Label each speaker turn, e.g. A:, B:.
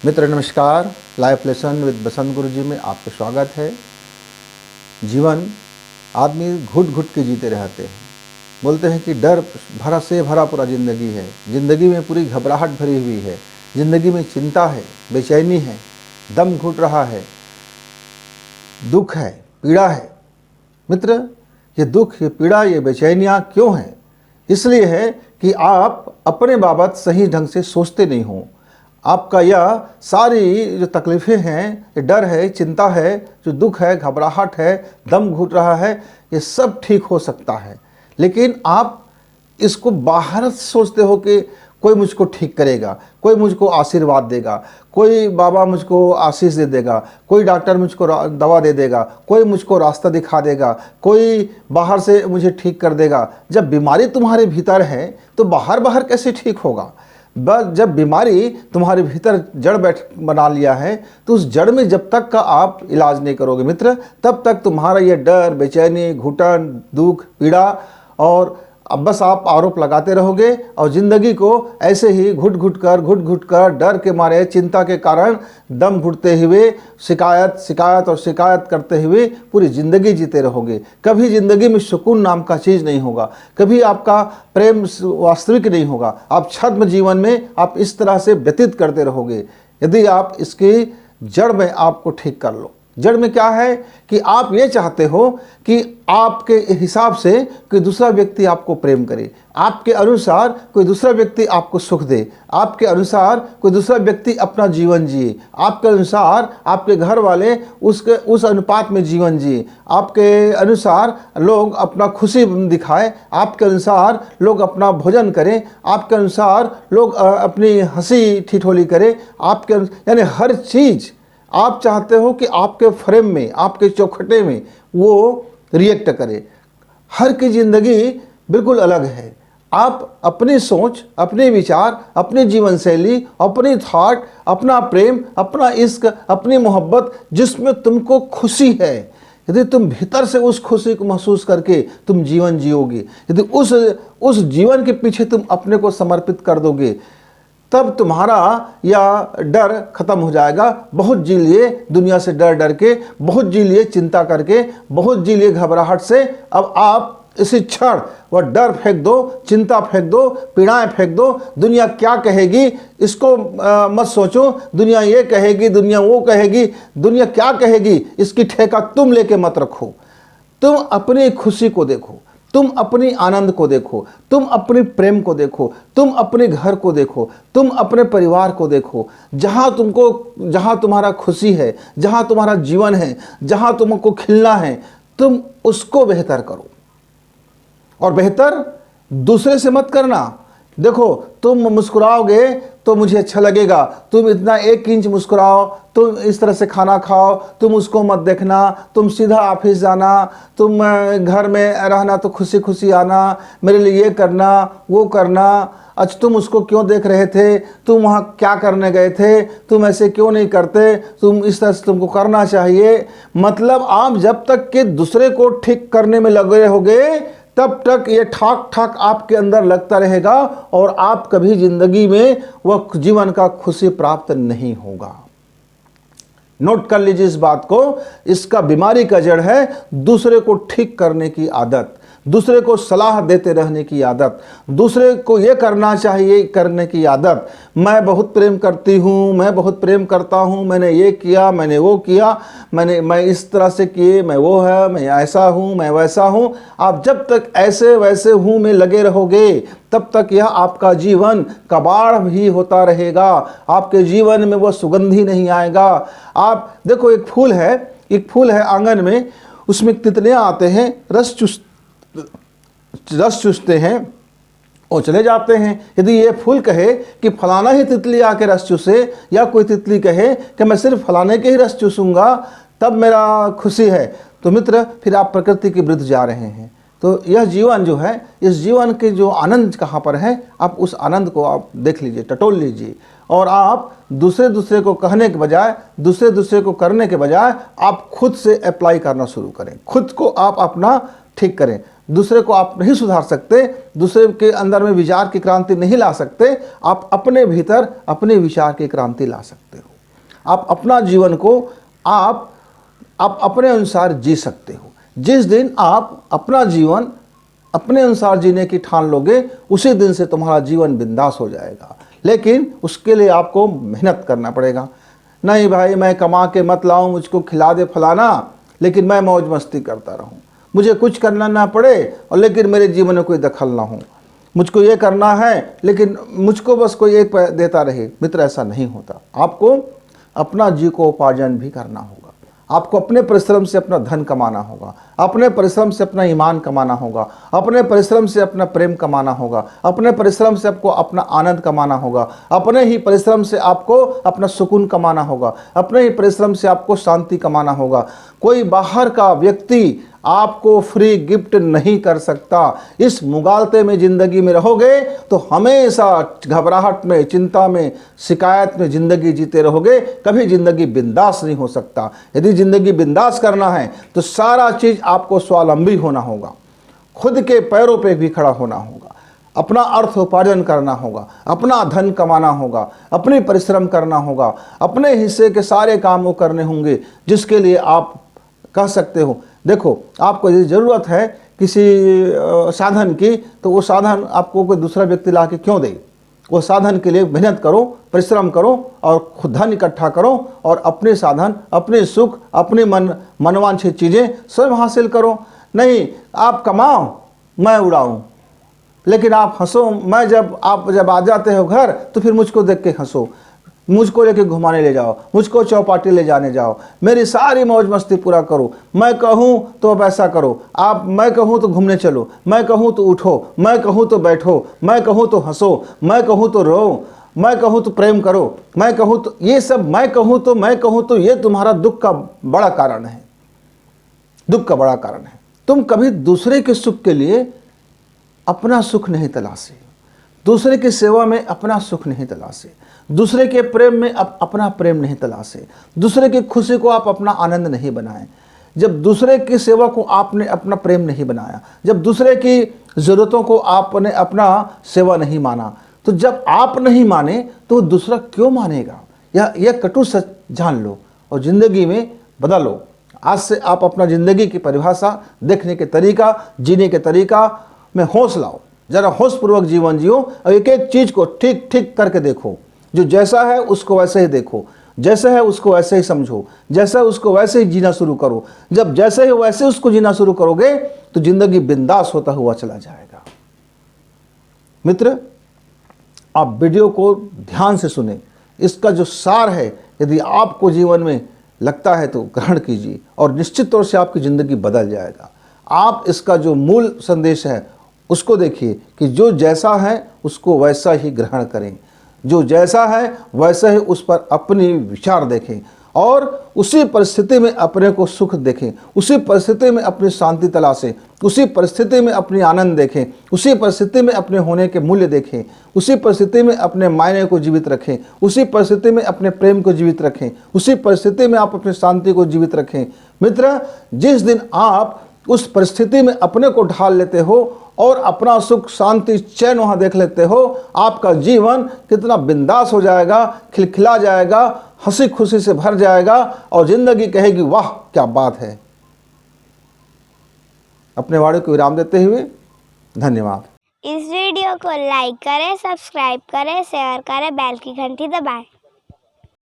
A: मित्र नमस्कार। Life lesson with बसंत गुरु जी में आपका स्वागत है। जीवन आदमी घुट घुट के जीते रहते हैं। बोलते हैं कि डर भरा से भरा पूरा ज़िंदगी है, ज़िंदगी में पूरी घबराहट भरी हुई है, ज़िंदगी में चिंता है, बेचैनी है, दम घुट रहा है, दुख है, पीड़ा है। मित्र, ये दुख, ये पीड़ा, ये बेचैनियाँ क्यों हैं? इसलिए है कि आप अपने बाबत सही ढंग से सोचते नहीं हो। आपका यह सारी जो तकलीफ़ें हैं, ये डर है, चिंता है, जो दुख है, घबराहट है, दम घुट रहा है, ये सब ठीक हो सकता है। लेकिन आप इसको बाहर सोचते हो कि कोई मुझको ठीक करेगा, कोई मुझको आशीर्वाद देगा, कोई बाबा मुझको आशीष दे देगा, कोई डॉक्टर मुझको दवा दे देगा, कोई मुझको रास्ता दिखा देगा, कोई बाहर से मुझे ठीक कर देगा। जब बीमारी तुम्हारे भीतर है तो बाहर कैसे ठीक होगा? बस जब बीमारी तुम्हारे भीतर जड़ बना लिया है तो उस जड़ में जब तक का आप इलाज नहीं करोगे मित्र, तब तक तुम्हारा ये डर, बेचैनी, घुटन, दुख, पीड़ा और अब बस आप आरोप लगाते रहोगे और ज़िंदगी को ऐसे ही घुट घुट कर डर के मारे, चिंता के कारण दम घुटते हुए शिकायत करते हुए पूरी ज़िंदगी जीते रहोगे। कभी ज़िंदगी में सुकून नाम का चीज़ नहीं होगा, कभी आपका प्रेम वास्तविक नहीं होगा। आप छद्म जीवन में आप इस तरह से व्यतीत करते रहोगे। यदि आप इसकी जड़ में आपको ठीक कर लो। जड़ में क्या है कि आप ये चाहते हो कि आपके हिसाब से कोई दूसरा व्यक्ति आपको प्रेम करे, आपके अनुसार कोई दूसरा व्यक्ति आपको सुख दे, आपके अनुसार कोई दूसरा व्यक्ति अपना जीवन जिए, आपके अनुसार आपके घर वाले उस अनुपात में जीवन जिए, आपके अनुसार लोग अपना खुशी दिखाए, आपके अनुसार लोग अपना भोजन करें, आपके अनुसार लोग अपनी हंसी ठिठोली करें, आपके यानी हर चीज़ आप चाहते हो कि आपके फ्रेम में, आपके चौखटे में वो रिएक्ट करे। हर की ज़िंदगी बिल्कुल अलग है। आप अपनी सोच, अपने विचार, अपनी जीवन शैली, अपनी थॉट, अपना प्रेम, अपना इश्क, अपनी मोहब्बत, जिसमें तुमको खुशी है, यदि तुम भीतर से उस खुशी को महसूस करके तुम जीवन जियोगे, यदि उस जीवन के पीछे तुम अपने को समर्पित कर दोगे, तब तुम्हारा यह डर खत्म हो जाएगा। बहुत जी लिए दुनिया से डर के, बहुत जी लिए चिंता करके, बहुत जी लिए घबराहट से। अब आप इसी क्षण वह डर फेंक दो, चिंता फेंक दो, पीड़ाएं फेंक दो। दुनिया क्या कहेगी इसको मत सोचो। दुनिया ये कहेगी, दुनिया वो कहेगी, दुनिया क्या कहेगी इसकी ठेका तुम लेके मत रखो। तुम अपनी खुशी को देखो, तुम अपनी आनंद को देखो, तुम अपने प्रेम को देखो, तुम अपने घर को देखो, तुम अपने परिवार को देखो। जहाँ तुम्हारा खुशी है, जहाँ तुम्हारा जीवन है, जहाँ तुमको खिलना है, तुम उसको बेहतर करो। और बेहतर दूसरे से मत करना। देखो, तुम मुस्कुराओगे तो मुझे अच्छा लगेगा, तुम इतना 1 इंच मुस्कुराओ, तुम इस तरह से खाना खाओ, तुम उसको मत देखना, तुम सीधा ऑफिस जाना, तुम घर में रहना तो खुशी खुशी आना, मेरे लिए ये करना, वो करना। अच्छा, तुम उसको क्यों देख रहे थे? तुम वहाँ क्या करने गए थे? तुम ऐसे क्यों नहीं करते? तुम इस तरह से तुमको करना चाहिए। मतलब आप जब तक कि दूसरे को ठीक करने में लगे रहोगे, तब तक ये ठाक ठाक आपके अंदर लगता रहेगा और आप कभी जिंदगी में वह जीवन का खुशी प्राप्त नहीं होगा। नोट कर लीजिए इस बात को। इसका बीमारी का जड़ है दूसरे को ठीक करने की आदत, दूसरे को सलाह देते रहने की आदत, दूसरे को ये करना चाहिए करने की आदत। मैं बहुत प्रेम करती हूँ, मैं बहुत प्रेम करता हूँ, मैंने ये किया, मैंने वो किया, मैं इस तरह से किए, मैं वो है, मैं ऐसा हूँ, मैं वैसा हूँ। आप जब तक ऐसे वैसे हूँ में लगे रहोगे, तब तक यह आपका जीवन कबाड़ भी होता रहेगा। आपके जीवन में वो सुगंधी नहीं आएगा। आप देखो, एक फूल है आंगन में, उसमें तितलियाँ आते हैं, रस चूसते हैं और चले जाते हैं। यदि ये फूल कहे कि फलाना ही तितली आके रस चूसे, या कोई तितली कहे कि मैं सिर्फ फलाने के ही रस चूसूंगा तब मेरा खुशी है, तो मित्र फिर आप प्रकृति के विरुद्ध जा रहे हैं। तो यह जीवन जो है, इस जीवन के जो आनंद कहाँ पर है, आप उस आनंद को आप देख लीजिए, टटोल लीजिए। और आप दूसरे को कहने के बजाय, दूसरे को करने के बजाय आप खुद से अप्लाई करना शुरू करें, खुद को आप अपना ठीक करें। दूसरे को आप नहीं सुधार सकते, दूसरे के अंदर में विचार की क्रांति नहीं ला सकते। आप अपने भीतर अपने विचार की क्रांति ला सकते हो। आप अपना जीवन को आप अपने अनुसार जी सकते हो। जिस दिन आप अपना जीवन अपने अनुसार जीने की ठान लोगे, उसी दिन से तुम्हारा जीवन बिंदास हो जाएगा। लेकिन उसके लिए आपको मेहनत करना पड़ेगा। नहीं भाई, मैं कमा के मत लाऊं, मुझको खिला दे फलाना, लेकिन मैं मौज मस्ती करता रहूं, मुझे कुछ करना ना पड़े और लेकिन मेरे जीवन में कोई दखल ना हो, मुझको ये करना है लेकिन मुझको बस कोई एक देता रहे। मित्र, ऐसा नहीं होता। आपको अपना जीविकोपार्जन भी करना होगा। आपको अपने परिश्रम से अपना धन कमाना होगा, अपने परिश्रम से अपना ईमान कमाना होगा, अपने परिश्रम से अपना प्रेम कमाना होगा, अपने परिश्रम से आपको अपना आनंद कमाना होगा, अपने ही परिश्रम से आपको अपना सुकून कमाना होगा, अपने ही परिश्रम से आपको शांति कमाना होगा। कोई बाहर का व्यक्ति आपको फ्री गिफ्ट नहीं कर सकता। इस मुगालते में ज़िंदगी में रहोगे तो हमेशा घबराहट में, चिंता में, शिकायत में ज़िंदगी जीते रहोगे, कभी ज़िंदगी बिंदास नहीं हो सकता। यदि ज़िंदगी बिंदास करना है तो सारा चीज़ आपको स्वावलंबी होना होगा, खुद के पैरों पे भी खड़ा होना होगा, अपना अर्थोपार्जन करना होगा, अपना धन कमाना होगा, अपनी परिश्रम करना होगा, अपने हिस्से के सारे काम वो करने होंगे, जिसके लिए आप कह सकते हो देखो आपको यदि ज़रूरत है किसी साधन की, तो वो साधन आपको कोई दूसरा व्यक्ति ला के क्यों दे। वो साधन के लिए मेहनत करो, परिश्रम करो और खुद धन इकट्ठा करो और अपने साधन, अपने सुख, अपने मनवांछित चीज़ें स्वयं हासिल करो। नहीं आप कमाओ मैं उड़ाऊँ, लेकिन आप हंसो। आप जब आ जाते हो घर तो फिर मुझको देख के हंसो, मुझको लेके घुमाने ले जाओ, मुझको चौपाटी ले जाने जाओ, मेरी सारी मौज मस्ती पूरा करो। मैं कहूँ तो अब ऐसा करो, मैं कहूँ तो घूमने चलो, मैं कहूँ तो उठो, मैं कहूँ तो बैठो, मैं कहूँ तो हंसो, मैं कहूँ तो रो, मैं कहूँ तो प्रेम करो, मैं कहूँ तो ये सब, मैं कहूँ तो ये तुम्हारा दुख का बड़ा कारण है, दुख का बड़ा कारण है। तुम कभी दूसरे के सुख के लिए अपना सुख नहीं तलाशे, दूसरे की सेवा में अपना सुख नहीं तलाशे, दूसरे के प्रेम में अपना प्रेम नहीं तलाशे, दूसरे की खुशी को आप अपना आनंद नहीं बनाएं। जब दूसरे की सेवा को आपने अपना प्रेम नहीं बनाया, जब दूसरे की ज़रूरतों को आपने अपना सेवा नहीं माना, तो जब आप नहीं माने तो दूसरा क्यों मानेगा। यह कटु सच जान लो और ज़िंदगी में बदलो। आज से आप अपना ज़िंदगी की परिभाषा, देखने के तरीका, जीने के तरीका में होश लाओ। ज़रा होशपूर्वक जीवन जियो और एक एक चीज़ को ठीक ठीक करके देखो। जो जैसा है उसको वैसे ही देखो, जैसा है उसको वैसे ही समझो, जैसा उसको वैसे ही जीना शुरू करो। जब जैसे ही वैसे उसको जीना शुरू करोगे तो ज़िंदगी बिंदास होता हुआ चला जाएगा। मित्र, आप वीडियो को ध्यान से सुने। इसका जो सार है, यदि आपको जीवन में लगता है तो ग्रहण कीजिए और निश्चित तौर से आपकी ज़िंदगी बदल जाएगा। आप इसका जो मूल संदेश है उसको देखिए कि जो जैसा है उसको वैसा ही ग्रहण करें, जो जैसा है वैसा ही उस पर अपनी विचार देखें और उसी परिस्थिति में अपने को सुख देखें, उसी परिस्थिति में अपनी शांति तलाशें, उसी परिस्थिति में अपनी आनंद देखें, उसी परिस्थिति में अपने होने के मूल्य देखें, उसी परिस्थिति में अपने मायने को जीवित रखें, उसी परिस्थिति में अपने प्रेम को जीवित रखें, उसी परिस्थिति में आप अपनी शांति को जीवित रखें। मित्र, जिस दिन आप उस परिस्थिति में अपने को ढाल लेते हो और अपना सुख, शांति, चैन वहाँ देख लेते हो, आपका जीवन कितना बिंदास हो जाएगा, खिलखिला जाएगा, हंसी खुशी से भर जाएगा और ज़िंदगी कहेगी वाह क्या बात है। अपने वाणी को विराम देते हुए धन्यवाद।
B: इस वीडियो को लाइक करें, सब्सक्राइब करें, शेयर करें, बेल की घंटी दबाएं।